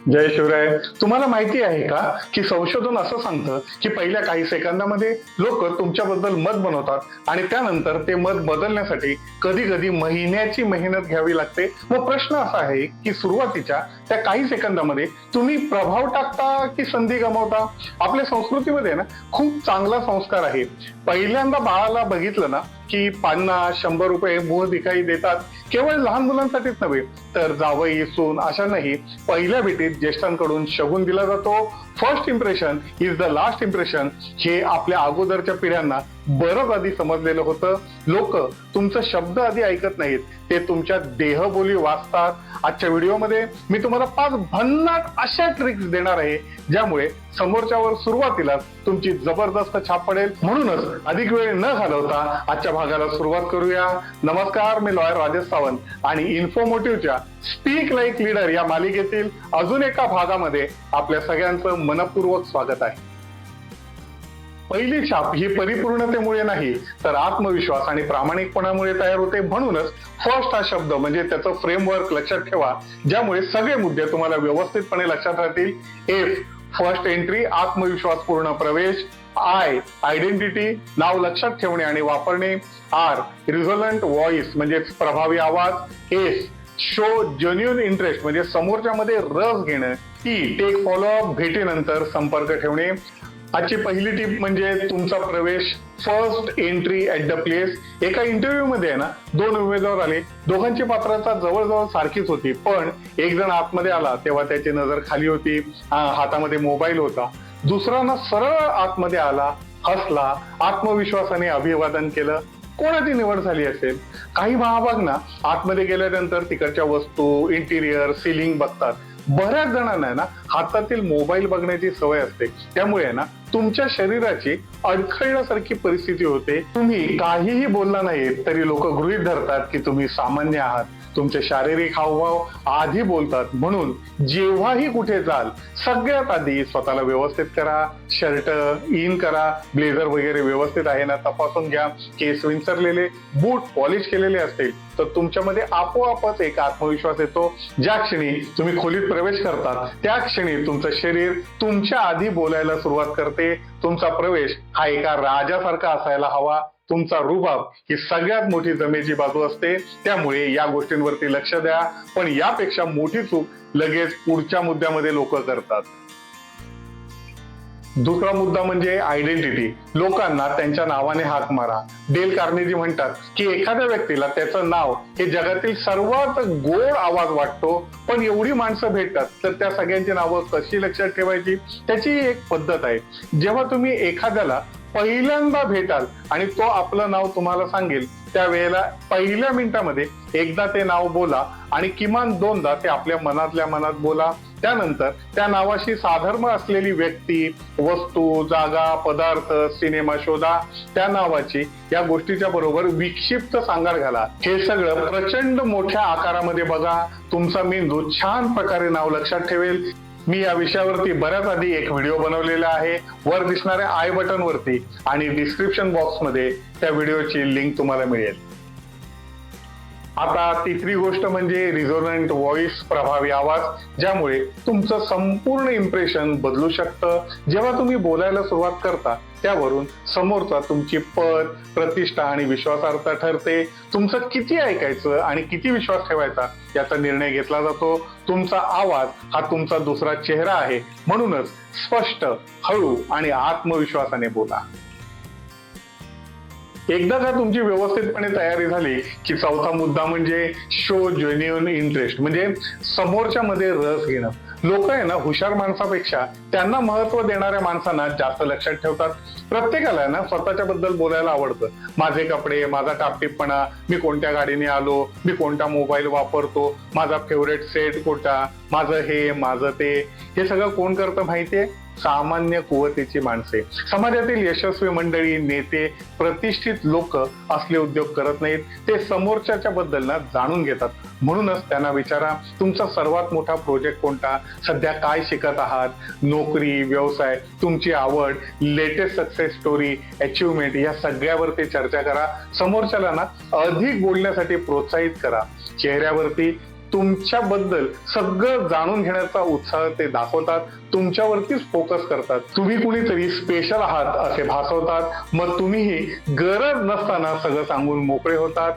जय शिवराय. तुम्हाला माहिती आहे का की संशोधन असं सांगतं की पहिल्या काही सेकंदामध्ये लोक तुमच्याबद्दल मत बनवतात आणि त्यानंतर ते मत बदलण्यासाठी कधी कधी महिन्याची मेहनत घ्यावी लागते. मग प्रश्न असा आहे की सुरुवातीच्या त्या काही सेकंदामध्ये तुम्ही प्रभाव टाकता की संधी गमावता? आपल्या संस्कृतीमध्ये ना खूप चांगला संस्कार आहे. पहिल्यांदा बाळाला बघितलं ना की 50-100 रुपये मुह दिखाई देतात. केवळ लहान मुलांसाठीच नव्हे तर जावई सून अशांनाही पहिल्या भेटीत ज्येष्ठांकडून शगुन दिला जातो. First impression is the last impression हे आपल्या अगोदरच्या पिढ्यांना बरंच आधी समजलेलं होतं. लोक तुमचा शब्द आधी ऐकत नाहीत, ते तुमच्या देहबोली वाचतात. आजच्या व्हिडिओमध्ये मी तुम्हाला 5 भन्नाट अशा ट्रिक्स देणार आहे ज्यामुळे समोरच्यावर सुरुवातीला तुमची जबरदस्त छाप पडेल. म्हणूनच अधिक वेळ न घालवता आजच्या भागाला सुरुवात करूया. नमस्कार, मी लॉयर राजेश सावंत आणि इन्फॉर्मेटिव्हच्या स्पीक लाईक लीडर या मालिकेतील अजून एका भागामध्ये आपल्या सगळ्यांचं मनपूर्वक स्वागत आहे. पहिली छाप ही परिपूर्णतेमुळे नाही तर आत्मविश्वास आणि प्रामाणिकपणामुळे तयार होते. म्हणूनच फर्स्ट हा शब्द म्हणजे त्याचं फ्रेमवर्क लक्षात ठेवा ज्यामुळे सगळे मुद्दे तुम्हाला व्यवस्थितपणे लक्षात राहतील. एफ फर्स्ट एंट्री आत्मविश्वासपूर्ण प्रवेश. आय आयडेंटिटी नाव लक्षात ठेवणे आणि वापरणे. आर रिझोलंट व्हॉइस म्हणजे प्रभावी आवाज. एस शो जेन्युइन इंटरेस्ट म्हणजे समोरच्यामध्ये रस घेणं. टी टेक फॉलोअप भेटीनंतर संपर्क ठेवणे. आजची पहिली टीप म्हणजे तुमचा प्रवेश first entry at the place. एका इंटरव्ह्यू मध्ये ना 2 उमेदवार आले. दोघांची पात्रता जवळजवळ सारखीच होती, पण एक जण आतमध्ये आला तेव्हा त्याची नजर खाली होती, हातामध्ये मोबाईल होता. दुसरा ना सरळ आतमध्ये आला, हसला, आत्मविश्वासाने अभिवादन केलं. कोणाची निवड झाली असेल? काही महाभाग ना आतमध्ये गेल्यानंतर तिकडच्या वस्तू, इंटिरियर, सिलिंग बघतात. बऱ्याच जणांना ना हातातील मोबाईल बघण्याची सवय असते, त्यामुळे ना तुमच्या शरीराची अडखळल्यासारखी परिस्थिती होते. तुम्ही काहीही बोलला नाही तरी लोक गृहीत धरतात की तुम्ही सामान्य आहात. तुमचे शारीरिक हावभाव आधी बोलतात. म्हणून जेव्हाही कुठे जाल सगळ्यात आधी स्वतःला व्यवस्थित करा. शर्ट इन करा, ब्लेझर वगैरे व्यवस्थित आहे ना तपासून घ्या. केस विंचरलेले, बूट पॉलिश केलेले असतील तर तुमच्यामध्ये आपोआपच एक आत्मविश्वास येतो. ज्या क्षणी तुम्ही खोलीत प्रवेश करता त्या क्षणी तुमचं शरीर तुमच्या आधी बोलायला सुरुवात करते. तुमचा प्रवेश हा एका राजासारखा असायला हवा. तुमचा रुबाब ही सगळ्यात मोठी जमेची बाजू असते, त्यामुळे या गोष्टींवरती लक्ष द्या. पण यापेक्षा मोठी चूक लगेच पुढच्या मुद्द्यामध्ये लोक करतात. दुसरा मुद्दा म्हणजे आयडेंटिटी. लोकांना त्यांच्या नावाने हाक मारा. डेल कार्नेगी म्हणतात की एखाद्या व्यक्तीला त्याचं नाव हे जगातील सर्वात गोड आवाज वाटतो, पण एवढी माणसं भेटतात तर त्या सगळ्यांची नावं कशी लक्षात ठेवायची त्याची एक पद्धत आहे. जेव्हा तुम्ही एखाद्याला पहिल्यांदा भेटाल आणि तो आपलं नाव तुम्हाला सांगेल त्यावेळेला पहिल्या मिनिटामध्ये एकदा ते नाव बोला आणि किमान 2दा ते आपल्या मनातल्या मनात बोला. त्यानंतर त्या नावाशी साधर्म असलेली व्यक्ती, वस्तू, जागा, पदार्थ, सिनेमा शोधा. त्या नावाची या गोष्टीच्या बरोबर विक्षिप्त सांगाड घाला. हे सगळं प्रचंड मोठ्या आकारामध्ये बघा. तुमचा मेंदू छान प्रकारे नाव लक्षात ठेवेल. मी या विषयावरती बऱ्याच आधी एक व्हिडिओ बनवलेला आहे, वर दिसणाऱ्या आय बटन वरती आणि डिस्क्रिप्शन बॉक्स मध्ये त्या व्हिडिओची लिंक तुम्हाला मिळेल. आता तिसरी गोष्ट म्हणजे रिझोनंट व्हॉइस प्रभावी आवाज, ज्यामुळे तुमचं संपूर्ण इम्प्रेशन बदलू शकतं. जेव्हा तुम्ही बोलायला सुरुवात करता त्यावरून समोरचा तुमची पद, प्रतिष्ठा आणि विश्वासार्हता ठरते. तुमचं किती ऐकायचं आणि किती विश्वास ठेवायचा याचा निर्णय घेतला जातो. तुमचा आवाज हा तुमचा दुसरा चेहरा आहे. म्हणूनच स्पष्ट, हळू आणि आत्मविश्वासाने बोला. एकदा का तुमची व्यवस्थितपणे तयारी झाली की चौथा मुद्दा म्हणजे शो जेन्युइन इंटरेस्ट म्हणजे समोरच्या मध्ये रस घेणं. लोक आहे ना हुशार माणसापेक्षा त्यांना महत्व देणाऱ्या माणसांना जास्त लक्षात ठेवतात. प्रत्येकाला ना स्वतःच्या बद्दल बोलायला आवडतं. माझे कपडे, माझा टापटीपणा, मी कोणत्या गाडीने आलो, मी कोणता मोबाईल वापरतो, माझा फेवरेट सेट कोणता, माझं हे माझं ते. हे सगळं कोण करतं माहितीये? सामान्य कुवतीची माणसे. समाजातील यशस्वी मंडळी, नेते, प्रतिष्ठित लोक असले उद्योग करत नाहीत. ते समोरच्याच्या बद्दल ना जाणून घेतात. म्हणूनच त्यांना विचारा तुमचा सर्वात मोठा प्रोजेक्ट कोणता, सध्या काय शिकत आहात, नोकरी, व्यवसाय, तुमची आवड, लेटेस्ट सक्सेस स्टोरी, अचिव्हमेंट या सगळ्यावरती चर्चा करा. समोरच्याला ना अधिक बोलण्यासाठी प्रोत्साहित करा. चेहऱ्यावरती तुमच्याबद्दल सगळं जाणून घेण्याचा उत्साह ते दाखवतात, तुमच्यावरतीच फोकस करतात. तुम्ही कुणीतरी स्पेशल आहात असे भासवतात. मग तुम्हीही गरज नसताना सगळं सांगून मोकळे होतात.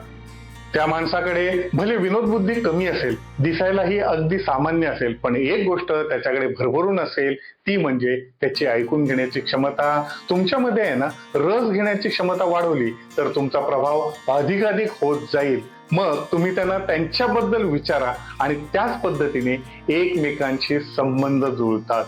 त्या माणसाकडे भले विनोद बुद्धी कमी असेल, दिसायलाही अगदी सामान्य असेल, पण एक गोष्ट त्याच्याकडे भरभरून असेल, ती म्हणजे त्याची ऐकून घेण्याची क्षमता. तुमच्यामध्ये आहे ना, रस घेण्याची क्षमता वाढवली तर तुमचा प्रभाव अधिकाधिक होत जाईल. मग तुम्ही त्यांना त्यांच्याबद्दल विचारा आणि त्याच पद्धतीने एकमेकांशी संबंध जुळतात.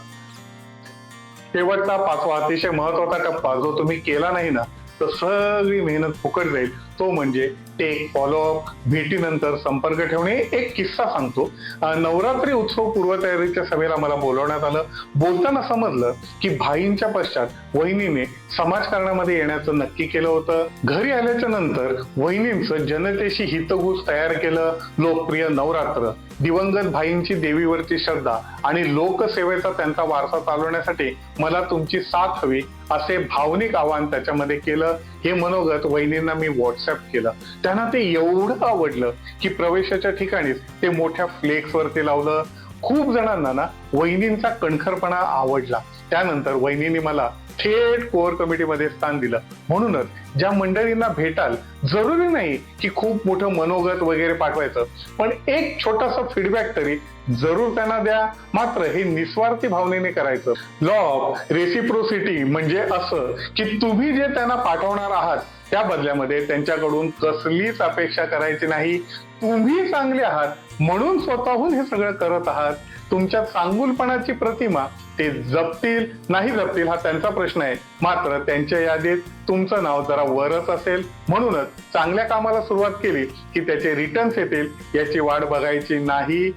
शेवटचा 5वा अतिशय महत्वाचा टप्पा जो तुम्ही केला नाही ना, तर सगळी मेहनत फुकट जाईल. तो म्हणजे टेक फॉलोअप, भेटीनंतर संपर्क ठेवणे. एक किस्सा सांगतो. नवरात्री उत्सव पूर्वतयारीच्या सभेला मला बोलवण्यात आलं. बोलताना समजलं की भाईंच्या पश्चात वहिनीने समाजकारणामध्ये येण्याचं नक्की केलं होतं. घरी आल्याच्या नंतर वहिनींचं जनतेशी हितगुज तयार केलं. लोकप्रिय नवरात्र, दिवंगत भाईंची देवीवरची श्रद्धा आणि लोकसेवेचा त्यांचा वारसा चालवण्यासाठी मला तुमची साथ हवी असे भावनिक आवाहन त्याच्यामध्ये केलं. हे मनोगत वहिनींना मी व्हॉट्सअप केलं. त्यांना ते एवढं आवडलं की प्रवेशाच्या ठिकाणीच ते मोठ्या फ्लेक्स वरती लावलं. खूप जणांना ना वहिनींचा कणखरपणा आवडला. त्यानंतर वहिनींनी मला थेट कोर कमिटीमध्ये स्थान दिलं. म्हणूनच ज्या मंडळींना भेटाल, जरुरी नाही की खूप मोठं मनोगत वगैरे पाठवायचं, पण एक छोटासा फीडबॅक तरी जरूर त्यांना द्या. मात्र हे निस्वार्थी भावनेने करायचं. लॉ ऑफ रेसिप्रोसिटी म्हणजे असं की तुम्ही जे त्यांना पाठवणार आहात त्या बदल्यामध्ये त्यांच्याकडून कसलीच अपेक्षा करायची नाही. तुम्ही चांगले आहात म्हणून स्वतःहून हे सगळं करत आहात. तुमच्या चांगुलपणाची प्रतिमा ते जपतील नाही जपतील हा त्यांचा प्रश्न आहे. मात्र त्यांच्या यादीत तुमचं नाव जरा वरच असेल. म्हणूनच चांगल्या कामाला सुरुवात केली की त्याचे रिटर्न्स येतील याची वाट बघायची नाही.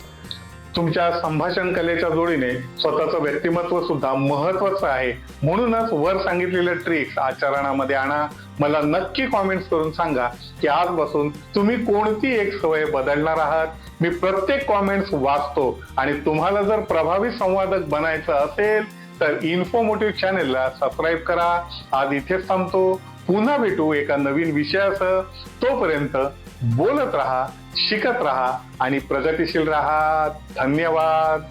तुमच्या संभाषण कलेच्या जोडीने स्वतःचं व्यक्तिमत्व सुद्धा महत्वाचं आहे. म्हणूनच वर सांगितलेल्या ट्रिक्स आचरणामध्ये आणा. मला नक्की कॉमेंट्स करून सांगा की आजपासून तुम्ही कोणती एक सवय बदलणार आहात. मी प्रत्येक कॉमेंट्स वाचतो आणि तुम्हाला जर प्रभावी संवादक बनायचं असेल तर इन्फॉर्मेटिव्ह चॅनेलला सबस्क्राईब करा. आज इथेच थांबतो. पुन्हा भेटू एका नवीन विषयासह. तोपर्यंत बोलत राहा, शिकत राहा आणि प्रगतिशील राहा. धन्यवाद.